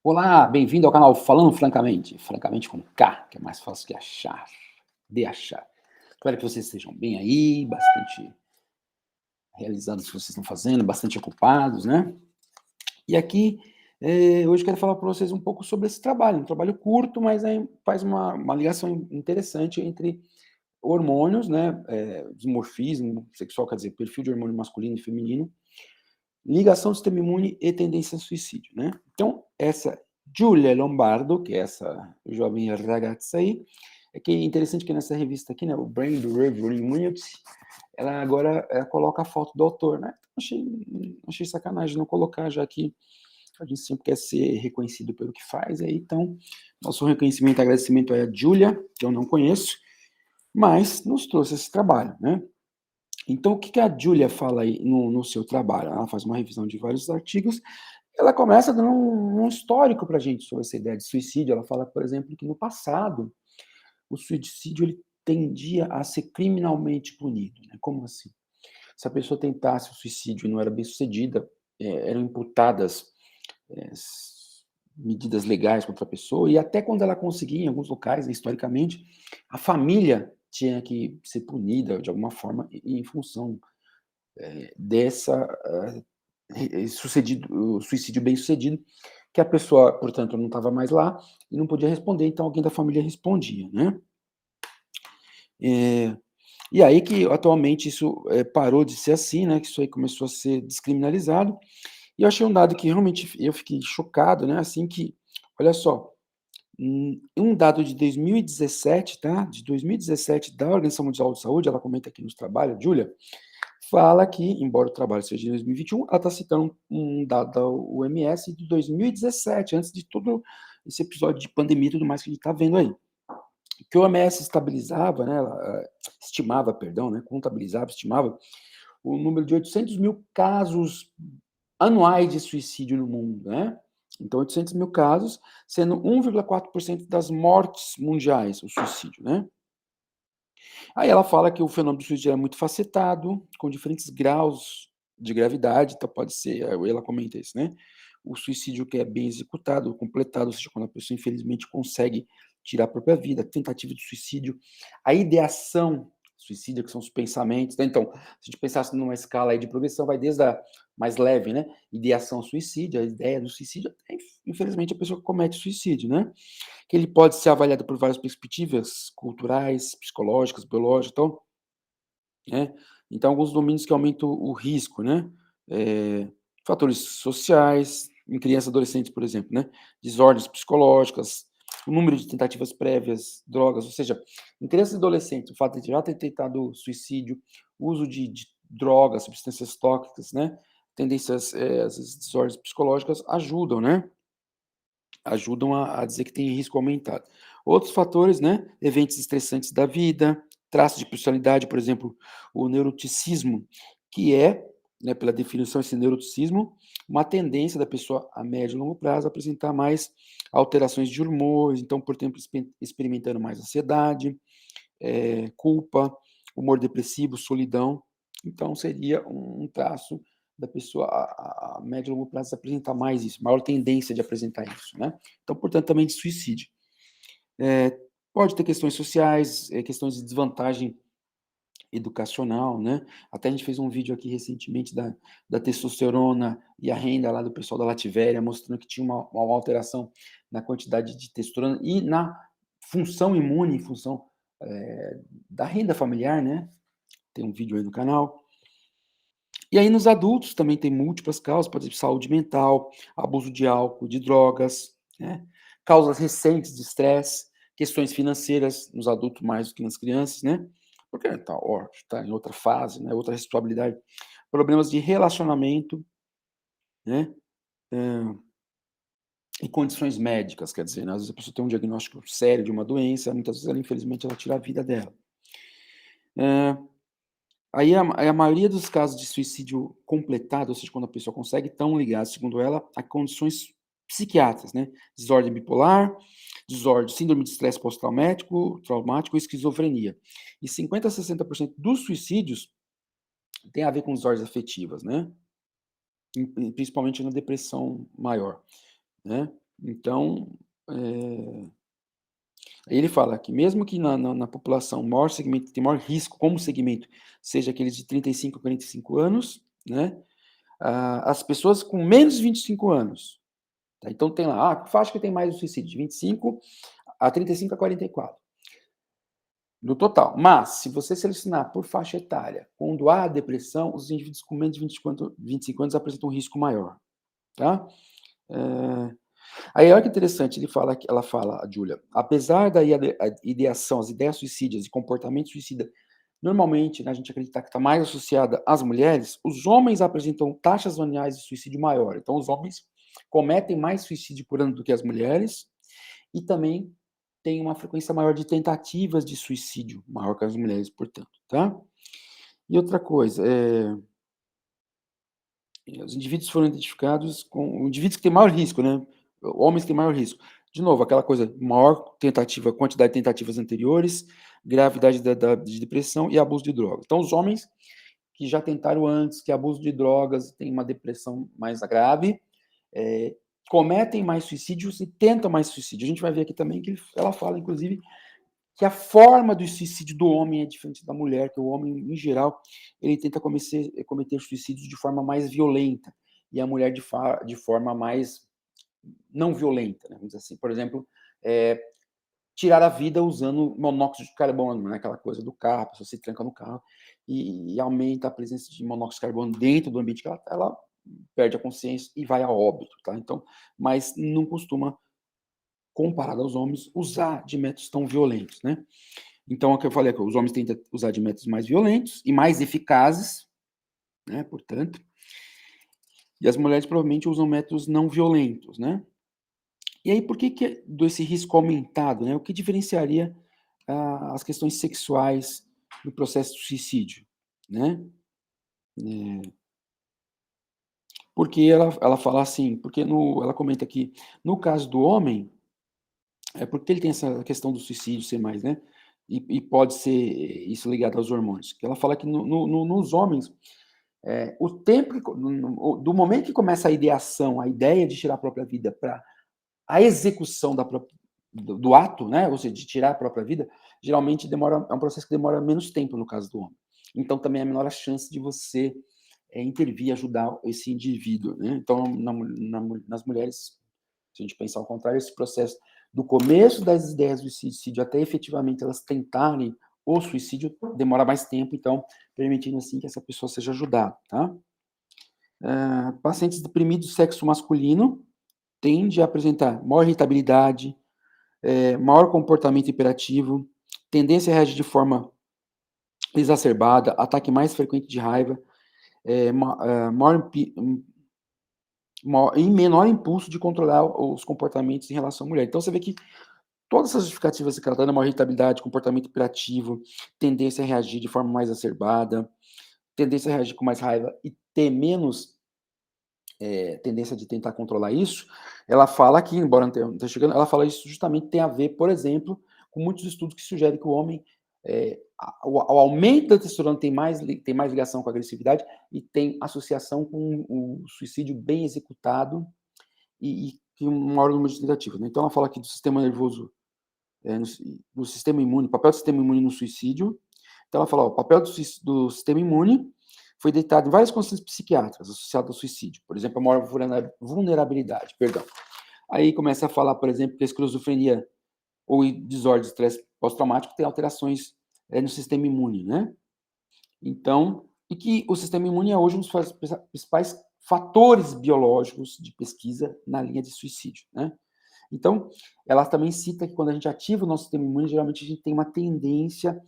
Olá, bem-vindo ao canal Falando Francamente, francamente com K, que é mais fácil de achar. Espero que vocês estejam bem aí, bastante realizados o que vocês estão fazendo, bastante ocupados, né? E aqui, hoje eu quero falar para vocês um pouco sobre esse trabalho, um trabalho curto, mas aí faz uma ligação interessante entre hormônios, né, dimorfismo sexual, quer dizer, perfil de hormônio masculino e feminino, ligação do sistema imune e tendência ao suicídio, né? Então, essa Giulia Lombardo, que é essa jovem ragazza aí, é que é interessante que nessa revista aqui, né, o Brain Recovery Immunity, ela agora coloca a foto do autor, né? Achei sacanagem não colocar, já que a gente sempre quer ser reconhecido pelo que faz, aí então, nosso reconhecimento e agradecimento é a Giulia, que eu não conheço, mas nos trouxe esse trabalho, né? Então, o que que a Giulia fala aí no seu trabalho? Ela faz uma revisão de vários artigos, ela começa dando um histórico para a gente sobre essa ideia de suicídio. Ela fala, por exemplo, que no passado o suicídio ele tendia a ser criminalmente punido, né? Como assim? Se a pessoa tentasse o suicídio e não era bem-sucedida, eram imputadas medidas legais contra a pessoa, e até quando ela conseguia, em alguns locais, né, historicamente, a família tinha que ser punida de alguma forma em função dessa o suicídio bem-sucedido, que a pessoa, portanto, não estava mais lá e não podia responder, então alguém da família respondia, né? E aí que atualmente isso parou de ser assim, né? Que isso aí começou a ser descriminalizado. E eu achei um dado que realmente eu fiquei chocado, né? Assim que, olha só, um dado de 2017, tá? De 2017 da Organização Mundial de Saúde, ela comenta aqui nos trabalhos, Júlia, fala que, embora o trabalho seja de 2021, ela está citando um dado da OMS de 2017, antes de todo esse episódio de pandemia e tudo mais que a gente está vendo aí. Que o OMS estabilizava, né, estimava, perdão, né, contabilizava, estimava o número de 800 mil casos anuais de suicídio no mundo, né? Então, 800 mil casos, sendo 1,4% das mortes mundiais, o suicídio, né? Aí ela fala que o fenômeno do suicídio é muito facetado, com diferentes graus de gravidade, então pode ser, ela comenta isso, né? O suicídio que é bem executado, completado, ou seja, quando a pessoa infelizmente consegue tirar a própria vida, tentativa de suicídio, a ideação suicida, que são os pensamentos, né? Então, se a gente pensasse numa escala aí de progressão, vai desde a mais leve, né? Ideação ao suicídio, a ideia do suicídio, até, infelizmente, a pessoa comete suicídio, né? Que ele pode ser avaliado por várias perspectivas culturais, psicológicas, biológicas, então, né? Então, alguns domínios que aumentam o risco, né? Fatores sociais, em crianças e adolescentes, por exemplo, né? Desordens psicológicas, o número de tentativas prévias, drogas, ou seja, em crianças e adolescentes, o fato de já ter tentado suicídio, uso de drogas, substâncias tóxicas, né? Tendências, às vezes, desordens psicológicas ajudam, né? Ajudam a dizer que tem risco aumentado. Outros fatores, né, eventos estressantes da vida, traços de personalidade, por exemplo, o neuroticismo, que é, né, pela definição, esse neuroticismo, uma tendência da pessoa a médio e longo prazo a apresentar mais alterações de humor, então, por exemplo, experimentando mais ansiedade, culpa, humor depressivo, solidão. Então, seria um traço da pessoa a médio e longo prazo apresentar mais isso, maior tendência de apresentar isso, né? Então, portanto, também de suicídio. Pode ter questões sociais, questões de desvantagem educacional, né? Até a gente fez um vídeo aqui recentemente da testosterona e a renda lá do pessoal da Lativéria, mostrando que tinha uma alteração na quantidade de testosterona e na função imune, em função da renda familiar, né? Tem um vídeo aí no canal. E aí nos adultos também tem múltiplas causas, por exemplo, saúde mental, abuso de álcool, de drogas, né? Causas recentes de estresse, questões financeiras nos adultos mais do que nas crianças, né? Porque tá em outra fase, né? Outra responsabilidade. Problemas de relacionamento, né? E condições médicas, quer dizer, né? Às vezes a pessoa tem um diagnóstico sério de uma doença, muitas vezes ela, infelizmente, ela tira a vida dela. Aí a maioria dos casos de suicídio completado, ou seja, quando a pessoa consegue, estão ligados, segundo ela, a condições psiquiátricas, né? Desordem bipolar, síndrome de estresse traumático e esquizofrenia. E 50 a 60% dos suicídios tem a ver com desordens afetivas, né? Principalmente na depressão maior, né? Então, eh, aí ele fala que mesmo que na população o maior segmento tem maior risco como segmento, seja aqueles de 35 a 45 anos, né, as pessoas com menos de 25 anos, tá, então tem lá, que faixa que tem mais o suicídio? De 25 a 35 a 44, no total. Mas, se você selecionar por faixa etária, quando há depressão, os indivíduos com menos de 25 anos apresentam um risco maior, tá. Eh Aí olha que interessante, ela fala, a Júlia, apesar da ideação, as ideias suicidas e comportamento suicida, normalmente, né, a gente acredita que está mais associada às mulheres, os homens apresentam taxas anuais de suicídio maior. Então, os homens cometem mais suicídio por ano do que as mulheres e também tem uma frequência maior de tentativas de suicídio, maior que as mulheres, portanto, tá? E outra coisa, os indivíduos foram identificados com indivíduos que têm maior risco, né, homens que têm maior risco. De novo, aquela coisa, maior tentativa quantidade de tentativas anteriores, gravidade de depressão e abuso de droga. Então os homens que já tentaram antes, que abuso de drogas, têm uma depressão mais grave, eh, cometem mais suicídios e tentam mais suicídio. A gente vai ver aqui também que ela fala, inclusive, que a forma do suicídio do homem é diferente da mulher, que o homem, em geral, ele tenta cometer suicídios de forma mais violenta, e a mulher de forma mais não violenta, né, vamos dizer assim. Por exemplo, eh, tirar a vida usando monóxido de carbono, né, aquela coisa do carro, a pessoa se tranca no carro e aumenta a presença de monóxido de carbono dentro do ambiente que ela perde a consciência e vai a óbito, tá. Então, mas não costuma, comparado aos homens, usar de métodos tão violentos, né. Então, é o que eu falei aqui, os homens tentam usar de métodos mais violentos e mais eficazes, né, portanto, e as mulheres provavelmente usam métodos não violentos, né. E aí por que que desse risco aumentado, né, o que diferenciaria, as questões sexuais no processo de suicídio, né. Porque ela fala assim, porque ela comenta que no caso do homem, é porque ele tem essa questão do suicídio ser mais, né, e pode ser isso ligado aos hormônios, que ela fala que nos homens, o tempo que do momento que começa a ideação, a ideia de tirar a própria vida para a execução do ato, né, ou seja, de tirar a própria vida, geralmente é um processo que demora menos tempo no caso do homem. Então também é menor a chance de você, intervir, ajudar esse indivíduo, né. Então nas mulheres, se a gente pensar ao contrário, esse processo do começo das ideias do suicídio até efetivamente elas tentarem o suicídio demora mais tempo, então permitindo assim que essa pessoa seja ajudada, tá. Pacientes deprimidos do sexo masculino tende a apresentar maior irritabilidade, maior comportamento hiperativo, tendência a reagir de forma exacerbada, ataque mais frequente de raiva, e menor impulso de controlar os comportamentos em relação à mulher. Então você vê que todas essas justificativas que ela dá, maior irritabilidade, comportamento hiperativo, tendência a reagir de forma mais exacerbada, tendência a reagir com mais raiva e ter menos tendência de tentar controlar isso, ela fala aqui, embora não esteja chegando, ela fala isso justamente tem a ver, por exemplo, com muitos estudos que sugerem que o homem, o aumento da testosterona tem mais ligação com a agressividade e tem associação com o suicídio bem executado e que um maior número de tentativas, né. Então ela fala aqui do sistema nervoso, do sistema imune, papel do sistema imune no suicídio. Então ela fala: "Ó, o papel do sistema imune foi deitado em várias condições psiquiátricas associadas ao suicídio, por exemplo, a maior vulnerabilidade, perdão". Aí começa a falar, por exemplo, que a esquizofrenia ou desordem de estresse pós-traumático tem alterações, no sistema imune, né. Então e que o sistema imune é hoje um dos principais fatores biológicos de pesquisa na linha de suicídio, né. Então, ela também cita que quando a gente ativa o nosso sistema imune, geralmente a gente tem uma tendência,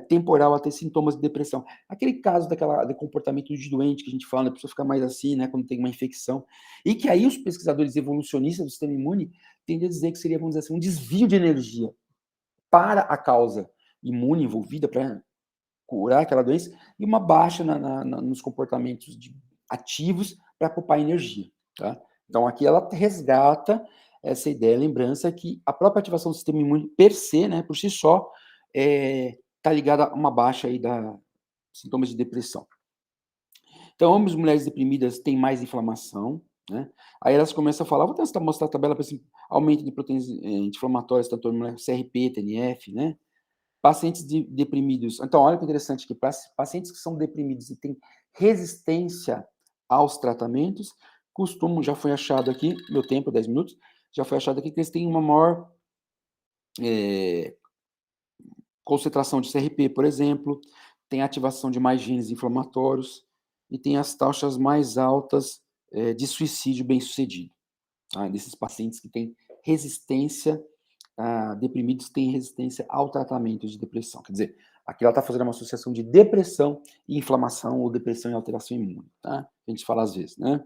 temporal a ter sintomas de depressão. Aquele caso do comportamento de doente que a gente fala, né, a pessoa fica mais assim, né, quando tem uma infecção, e que aí os pesquisadores evolucionistas do sistema imune tendem a dizer que seria, vamos dizer assim, um desvio de energia para a causa imune envolvida para curar aquela doença e uma baixa nos comportamentos ativos para poupar energia, tá? Então aqui ela resgata essa ideia, lembrança que a própria ativação do sistema imune per se, né, por si só, tá ligada a uma baixa aí da sintomas de depressão. Então homens e mulheres deprimidas têm mais inflamação, né? Aí elas começam a falar, vou tentar mostrar a tabela para esse aumento de proteínas anti-inflamatórias, tanto hormônio CRP, TNF, né? Pacientes deprimidos. Então, olha que interessante que pacientes que são deprimidos e têm resistência aos tratamentos, costumam, já foi achado aqui, meu tempo, 10 minutos, já foi achado aqui que eles têm uma maior concentração de CRP, por exemplo, tem ativação de mais genes inflamatórios e tem as taxas mais altas de suicídio bem-sucedido. Tá? Desses pacientes que têm resistência, deprimidos têm resistência ao tratamento de depressão. Quer dizer, aqui ela está fazendo uma associação de depressão e inflamação, ou depressão e alteração imune. Tá? A gente fala às vezes, né?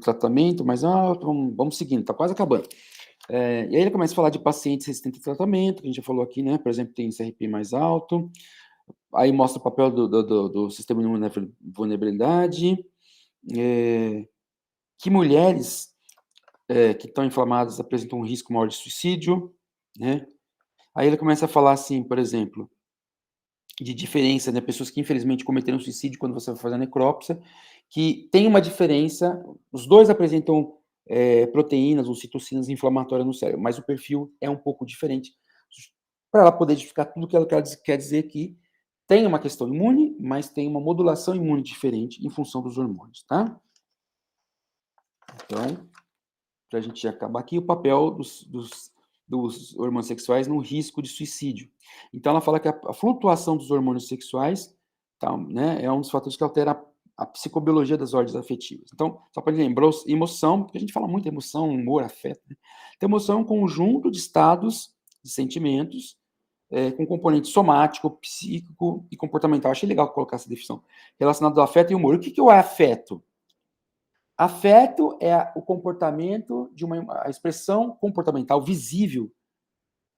Tratamento mais alto, vamos seguindo, está quase acabando. E aí ele começa a falar de pacientes resistentes a tratamento, que a gente já falou aqui, né? Por exemplo, tem CRP mais alto. Aí mostra o papel do sistema imune na vulnerabilidade. Que mulheres que estão inflamadas apresentam um risco maior de suicídio, né? Aí ele começa a falar assim, por exemplo, de diferença, né? Pessoas que infelizmente cometeram suicídio quando você vai fazer a necrópsia, que tem uma diferença, os dois apresentam proteínas ou citocinas inflamatórias no cérebro, mas o perfil é um pouco diferente, para ela poder justificar tudo que ela quer dizer que tem uma questão imune, mas tem uma modulação imune diferente em função dos hormônios, tá? Então, para a gente acabar aqui, o papel dos hormônios sexuais no risco de suicídio. Então, ela fala que a flutuação dos hormônios sexuais tá, né, é um dos fatores que altera a psicobiologia das ordens afetivas. Então, só para lembrar, emoção, porque a gente fala muito de emoção, humor, afeto. Né? Então, emoção é um conjunto de estados, de sentimentos, com componente somático, psíquico e comportamental. Achei legal colocar essa definição. Relacionado ao afeto e humor. O que é o afeto? Afeto é o comportamento a expressão comportamental visível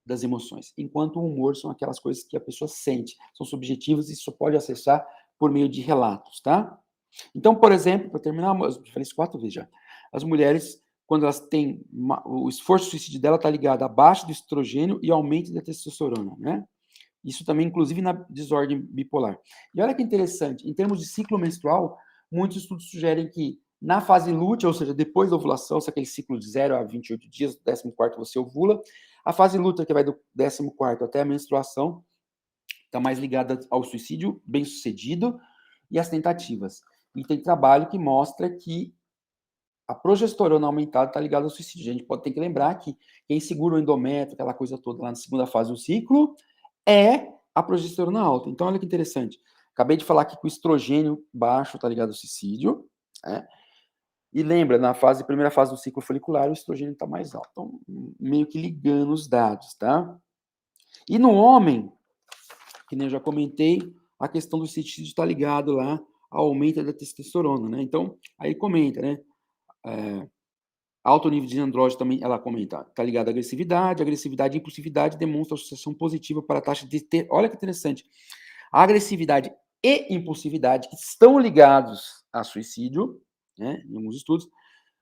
das emoções, enquanto o humor são aquelas coisas que a pessoa sente, são subjetivas e só pode acessar por meio de relatos, tá? Então, por exemplo, para terminar, eu falei isso 4 vezes já, as mulheres, quando elas têm, o esforço suicídio dela está ligado a baixa do estrogênio e aumento da testosterona, né? Isso também, inclusive, na desordem bipolar. E olha que interessante, em termos de ciclo menstrual, muitos estudos sugerem que na fase lútea, ou seja, depois da ovulação, se aquele ciclo de 0 a 28 dias, do 14º você ovula, a fase lútea, que vai do 14º até a menstruação, está mais ligada ao suicídio bem-sucedido e às tentativas. E tem trabalho que mostra que a progesterona aumentada está ligada ao suicídio. A gente ter que lembrar que quem segura o endométrio, aquela coisa toda lá na segunda fase do ciclo, é a progesterona alta. Então, olha que interessante. Acabei de falar aqui que o estrogênio baixo está ligado ao suicídio, né? E lembra, primeira fase do ciclo folicular, o estrogênio está mais alto. Então, meio que ligando os dados, tá? E no homem, que nem eu já comentei, a questão do suicídio está ligado lá ao aumento da testosterona, né? Então, aí comenta, né? Alto nível de andrógeno também, ela comenta, está ligado à agressividade e impulsividade demonstram associação positiva para a taxa de ter. Olha que interessante. A agressividade e impulsividade que estão ligados a suicídio, né, em alguns estudos,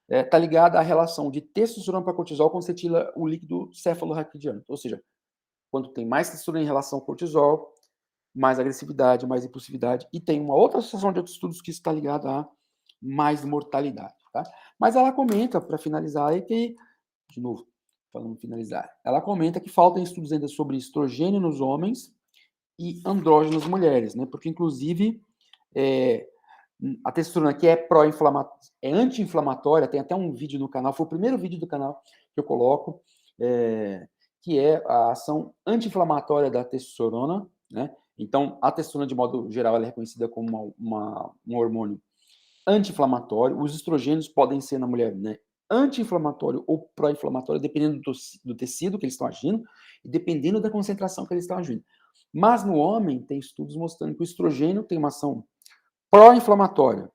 está ligada à relação de testosterona para cortisol quando você tira o líquido cefalorraquidiano. Ou seja, quando tem mais testosterona em relação ao cortisol, mais agressividade, mais impulsividade. E tem uma outra associação de outros estudos que está ligada a mais mortalidade. Tá? Mas ela comenta, para finalizar, aí que, de novo, falando finalizar, ela comenta que faltam estudos ainda sobre estrogênio nos homens e andrógeno nas mulheres, né? Porque, inclusive, a testosterona que é pró-inflamatória, é anti-inflamatória, tem até um vídeo no canal, foi o primeiro vídeo do canal que eu coloco, que é a ação anti-inflamatória da testosterona, né? Então, a testosterona, de modo geral, ela é reconhecida como um hormônio anti-inflamatório. Os estrogênios podem ser na mulher, né, anti-inflamatório ou pró-inflamatório, dependendo do tecido que eles estão agindo e dependendo da concentração que eles estão agindo. Mas no homem, tem estudos mostrando que o estrogênio tem uma ação pró-inflamatória,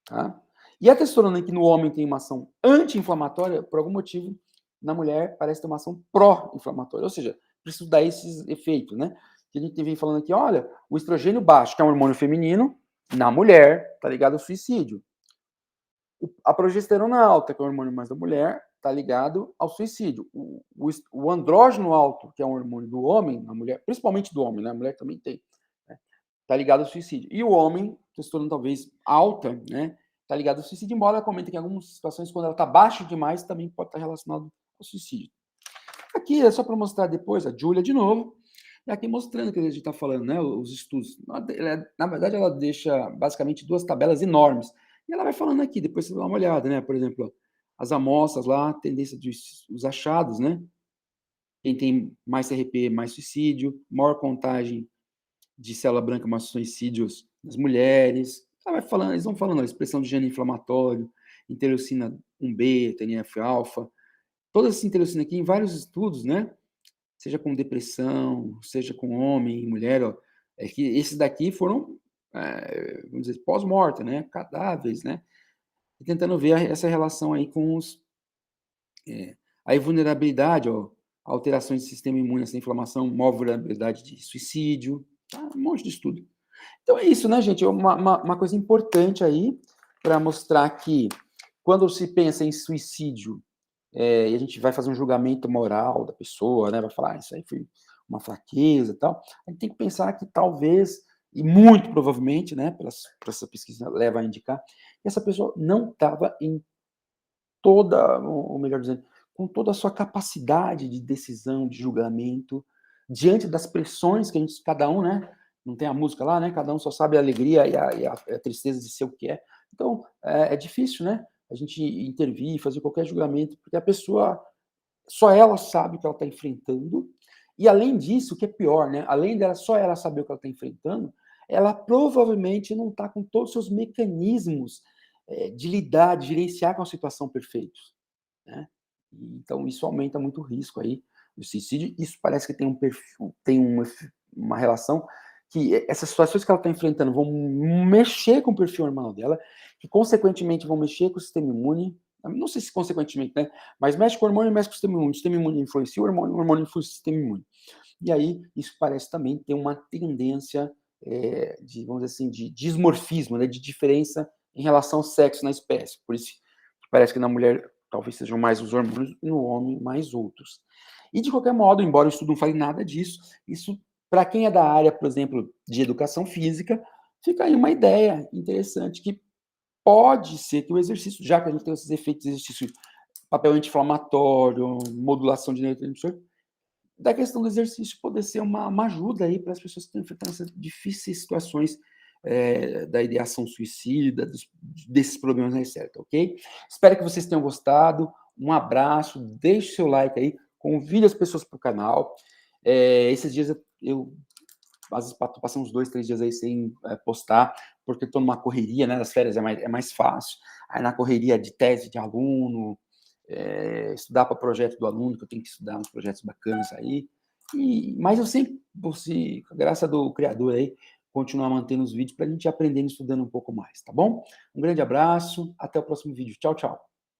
tá? E a testosterona, que no homem tem uma ação anti-inflamatória, por algum motivo, na mulher parece ter uma ação pró-inflamatória. Ou seja, precisa dar esses efeitos, né? Que a gente vem falando aqui, olha, o estrogênio baixo, que é um hormônio feminino, na mulher, tá ligado ao suicídio. A progesterona alta, que é o hormônio mais da mulher, tá ligado ao suicídio. O andrógeno alto, que é um hormônio do homem, na mulher, principalmente do homem, né? A mulher também tem, né? tá ligado ao suicídio. E o homem, testosterona talvez alta, né, tá ligado ao suicídio, embora ela comente que em algumas situações, quando ela tá baixa demais, também pode estar relacionado ao suicídio. Aqui é só para mostrar depois, a Júlia de novo, e aqui mostrando o que a gente está falando, né, os estudos. Na verdade, ela deixa basicamente 2 tabelas enormes. E ela vai falando aqui, depois você dá uma olhada, né, por exemplo, as amostras lá, tendência dos achados, né, quem tem mais CRP, mais suicídio, maior contagem de célula branca, mais suicídios nas mulheres. Ela vai falando, eles vão falando a expressão de gene inflamatório, interleucina 1B, TNF-alfa, todas essas interleucinas aqui em vários estudos, né, seja com depressão, seja com homem e mulher, ó, é que esses daqui foram, vamos dizer, pós-morte, né, cadáveres, né, e tentando ver essa relação aí com os, a vulnerabilidade, ó, alterações do sistema imune, essa inflamação, maior vulnerabilidade de suicídio, tá? Um monte de estudo. Então é isso, né, gente? Uma coisa importante aí para mostrar que quando se pensa em suicídio, e a gente vai fazer um julgamento moral da pessoa, né, vai falar: "Isso aí foi uma fraqueza", e tal, a gente tem que pensar que talvez, e muito provavelmente, né, por essa pesquisa leva a indicar, que essa pessoa não estava em toda, ou melhor dizendo, com toda a sua capacidade de decisão, de julgamento, diante das pressões que a gente cada um, né, não tem a música lá, né, cada um só sabe a alegria e a tristeza de ser o que é. Então, é difícil, né, a gente intervir, fazer qualquer julgamento, porque a pessoa, só ela sabe o que ela está enfrentando, e além disso, o que é pior, né, além dela só ela saber o que ela está enfrentando, ela provavelmente não está com todos os seus mecanismos, de lidar, de gerenciar com a situação perfeitos, né. Então isso aumenta muito o risco aí do suicídio. Isso parece que tem um perfil, tem uma relação que essas situações que ela está enfrentando vão mexer com o perfil hormonal dela, que consequentemente vão mexer com o sistema imune, não sei se consequentemente, né, mas mexe com o hormônio, mexe com o sistema imune influencia o hormônio influencia o sistema imune. E aí isso parece também ter uma tendência, de, vamos dizer assim, de dismorfismo, né, de diferença em relação ao sexo na espécie. Por isso parece que na mulher talvez sejam mais os hormônios e no homem mais outros. E de qualquer modo, embora o estudo não fale nada disso, isso, para quem é da área, por exemplo, de educação física, fica aí uma ideia interessante, que pode ser que o exercício, já que a gente tem esses efeitos de exercício, papel anti-inflamatório, modulação de neurotransmissor, da questão do exercício poder ser uma ajuda aí para as pessoas que estão enfrentando essas difíceis situações, da ideação suicida, desses problemas mais certo, ok? Espero que vocês tenham gostado. Um abraço, deixe seu like aí, convide as pessoas para o canal. Esses dias eu às vezes estou passando uns 2, 3 dias aí sem postar, porque estou numa correria, né? Nas férias é mais fácil. Aí na correria de tese de aluno, estudar para projeto do aluno, que eu tenho que estudar uns projetos bacanas aí. Mas eu sempre, com a graça do criador aí, continuar mantendo os vídeos para a gente ir aprendendo e estudando um pouco mais, tá bom? Um grande abraço, até o próximo vídeo. Tchau, tchau.